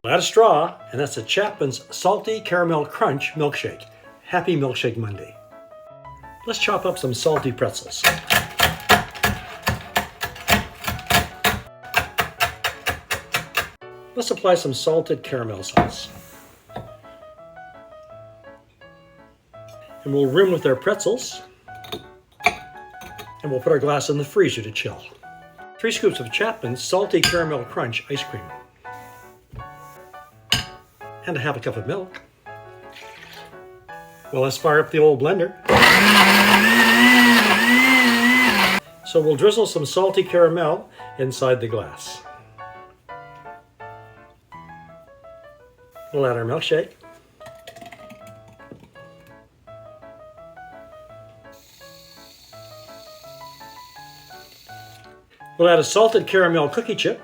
Add a straw, and that's a Chapman's Salty Caramel Crunch Milkshake. Happy Milkshake Monday. Let's chop up some salty pretzels. Let's apply some salted caramel sauce. And we'll rim with our pretzels. And we'll put our glass in the freezer to chill. 3 scoops of Chapman's Salty Caramel Crunch ice cream. And a half a cup of milk. Well, let's fire up the old blender. So we'll drizzle some salty caramel inside the glass. We'll add our milkshake. We'll add a salted caramel cookie chip.